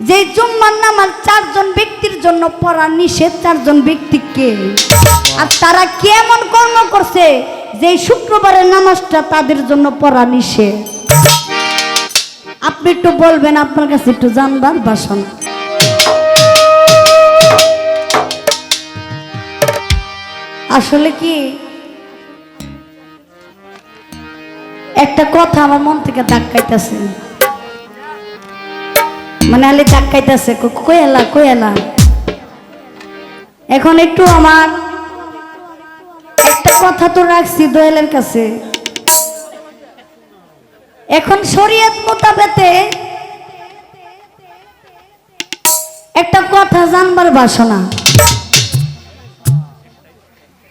যে জুম্মার নামাজ চারজন ব্যক্তির জন্য পড়া নিষেধ, চারজন ব্যক্তিকে, আর তারা কেমন কর্ম করছে যে শুক্রবারের নামাজটা তাদের জন্য পড়া নিষেধ। আপনি একটু বলবেন, আপনার কাছে একটু জানবার বাসনা। আসলে কি একটা কথা আমার মন থেকে ধাক্কাইতেছে, মানে আলে ধাক্কাইতেছে, কয়েলা। এখন একটু আমার একটা কথা তো রাখছি দয়ালের কাছে। এখন শরীয়ত মোতাবেকে একটা কথা জানবার বাসনা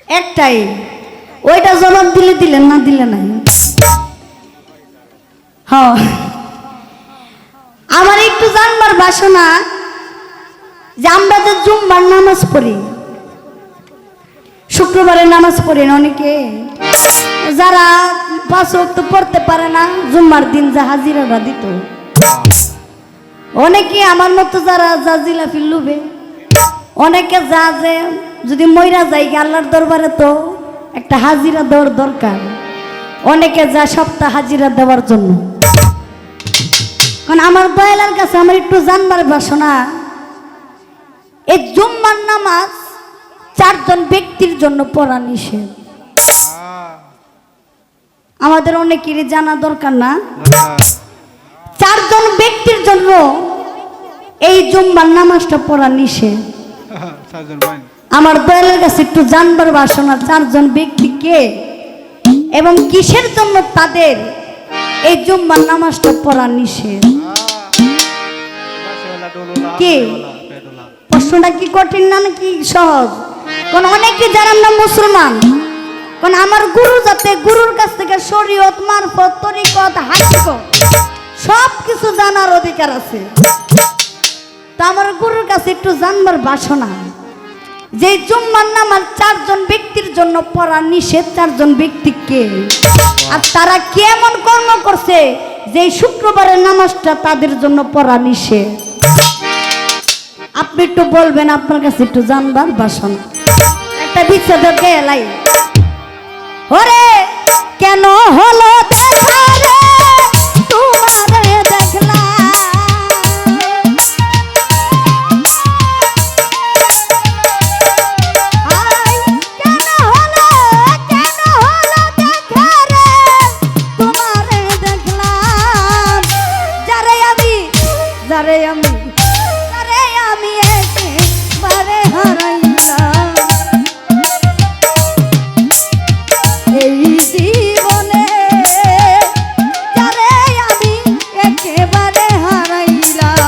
একটাই, ওইটা জবাব দিলে দিলেন, না দিলে নাই। হ্যাঁ, আমার একটু জানবার বাসনা যে আমরা যে জুম্মার নামাজ পড়ি, শুক্রবারের নামাজ পড়ি না অনেকে, যারা 5 ওয়াক্ত পড়তে পারে না, জুম্মার দিন যা হাজিরাটা দিত, অনেকে আমার মতো যারা যা জিলাপি লুবে, অনেকে যা যে যদি মইরা যাই আল্লাহর দরবারে তো একটা হাজিরা দেওয়ার দরকার, অনেকে যা সপ্তাহ হাজিরা দেওয়ার জন্য। কারণ আমার দয়ালের কাছে আমার একটু জানবার বাসনা, এই জুম্মার নামাজ চারজন ব্যক্তির জন্য পড়া নিষেধ। আমাদের অনেকেরই জানা দরকার না, চারজন ব্যক্তির জন্য এই জুম্মার নামাজটা পড়া নিষেধ। আমার দয়ালের কাছে একটু জানবার বাসনা, চারজন ব্যক্তি কে এবং কিসের জন্য তাদের এই জুম্মার নামাজটা পড়া নিষেধ। কে প্রশ্নটা কি কঠিন না নাকি সহজ? কোন অনেকে জানেন না মুসলমান, কোন আমার গুরু যাতে গুরুর কাছ থেকে শরীয়ত মারফত তরিকত হাদিস সব কিছু জানার অধিকার আছে। তা আমার গুরুর কাছে একটু জানবার বাসনা যে জুম্মার নামাজ চারজন ব্যক্তির জন্য পড়া নিষেধ, চারজন ব্যক্তিকে, আর তারা কেমন কর্ম করছে যে শুক্রবারের নামাজটা তাদের জন্য পড়া নিষেধ। আপনি একটু বলবেন, আপনার কাছে একটু জানবার বাসনা। একটা বিচ্ছেদের গেলাই ওরে কেন হলো দেখা রে তোমারে দেখলাম, কেন হলো দেখা রে তোমারে দেখলাম, যারে আমি একেবারে হারাইলাম এই জীবনে, যারে আমি একেবারে হারাইলাম।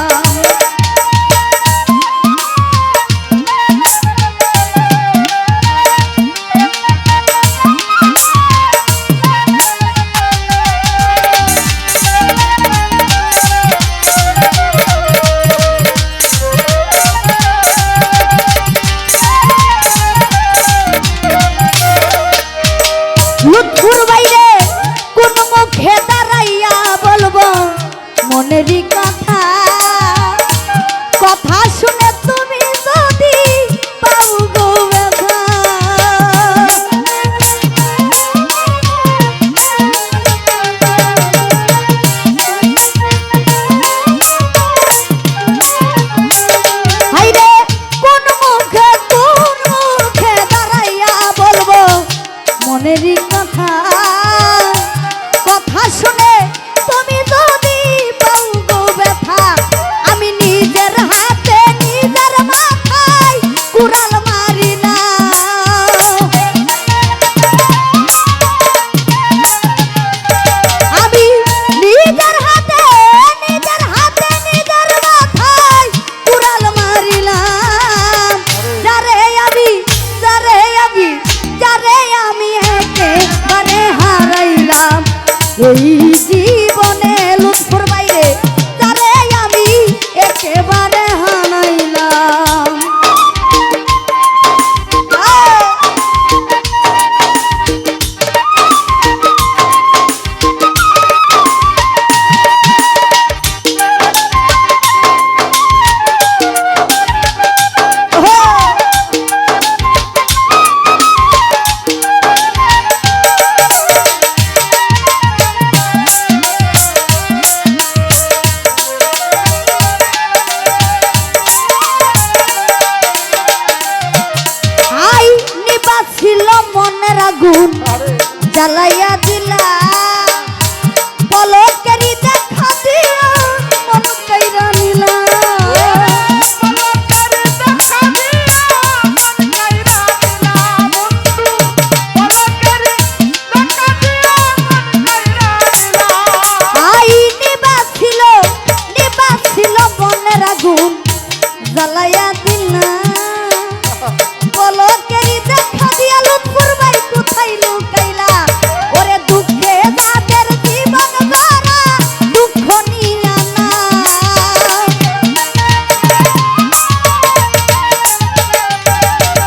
জ্বালাইয়া দিলা পলকেরই দেখা দিয়া লুৎফুর ভাই কোথায় লুকাইলা ওরে দুঃখে যাদের জীবন ভরা দুঃখ নিয়া না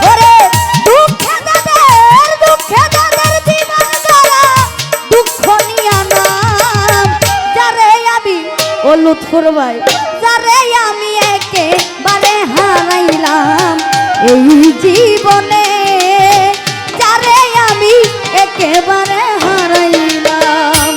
ওরে দুঃখে যাদের জীবন ভরা দুঃখ নিয়া না যারে আমি ও লুৎফুর ভাই যারে আমি একেবারে হারাইলাম এই জীবনে যারে আমি একেবারে হারাইলাম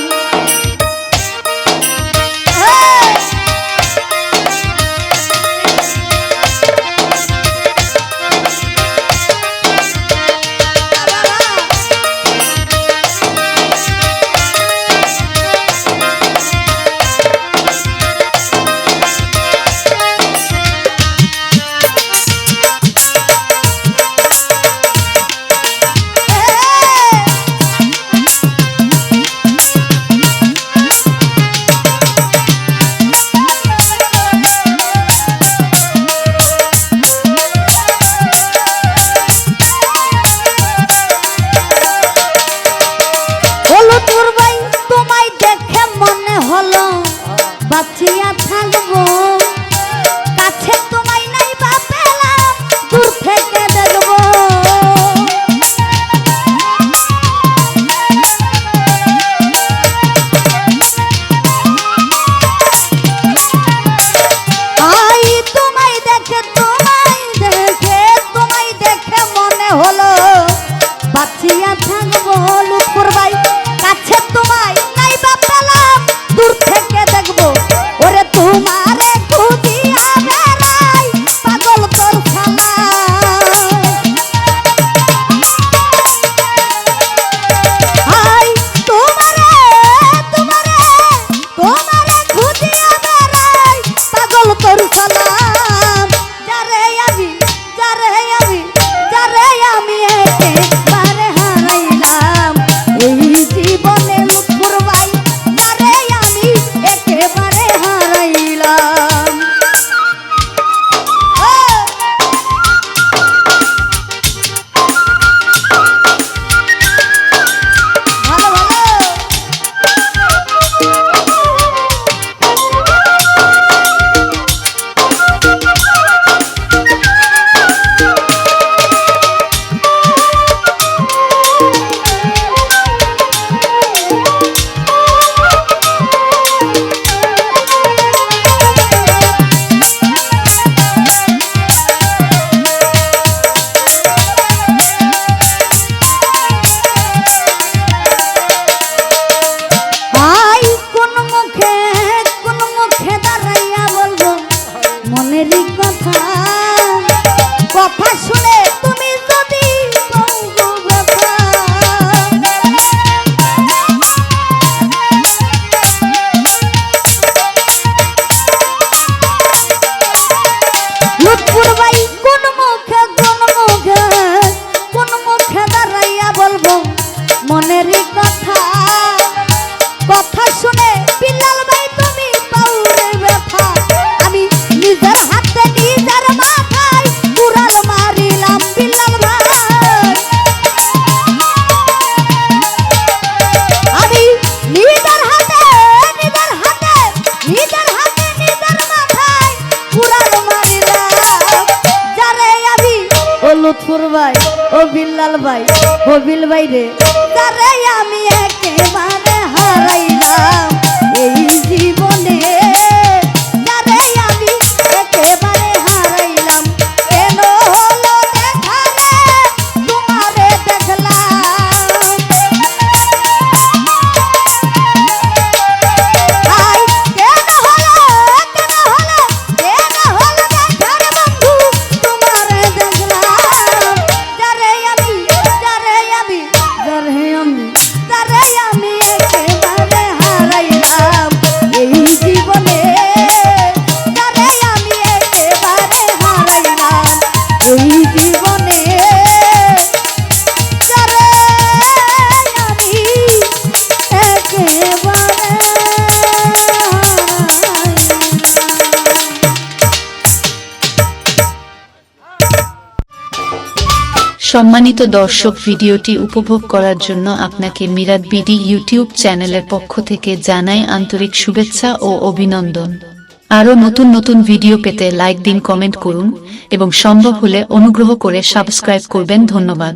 বাঁচিয়া থাকবো কাছে তোমায় নাই বা পেলাম দূর থেকে দেখবো আই তোমায় দেখে মনে হলো বাঁচিয়া থাকবো লুৎফুর ভাই কাছে তোমায় নাই বা পেলাম দূর থেকে দেখবো ওরে তোমারে খুঁজিয়া বেড়াই পাগল তোর খালা হাই তোমারে খুঁজিয়া বেড়াই পাগল তোর খালা যারে আমি একেবারে হারাইলাম এই জীবনে লুৎফুর ভাই যারে আমি একেবারে হারাইলাম ভালো ভালো মনেরই কথা শুনে তুমি যদি লুৎফুর ভাই কোন মুখে দাঁড়াইয়া বলবো মনেরই কথা শুনে বিল্লাল ভাই তুমি পাউরে ব্যথা আমি নিজের হাতে নিজের মাথায় কুড়াল মারিলাম বিল্লাল ভাই আমি নিজের হাতে নিজের মাথায় কুড়াল মারিলাম যারে আমি ও লুৎফুর ভাই ও বিল্লাল ভাই ও বিল ভাই রে যারে আমি একেবারে হারাইলাম এই জীবনে যারে আমি একেবারে হারাইলাম কেন হলো দেখা রে তোমারে দেখলাম আই কেন হলো দেখা রে বন্ধু তোমারে দেখলাম যারে আমি সম্মানিত দর্শক, ভিডিওটি উপভোগ করার জন্য আপনাকে মিরাত বিডি ইউটিউব চ্যানেলের পক্ষ থেকে জানাই আন্তরিক শুভেচ্ছা ও অভিনন্দন। আরও নতুন নতুন ভিডিও পেতে লাইক দিন, কমেন্ট করুন এবং সম্ভব হলে অনুগ্রহ করে সাবস্ক্রাইব করবেন। ধন্যবাদ।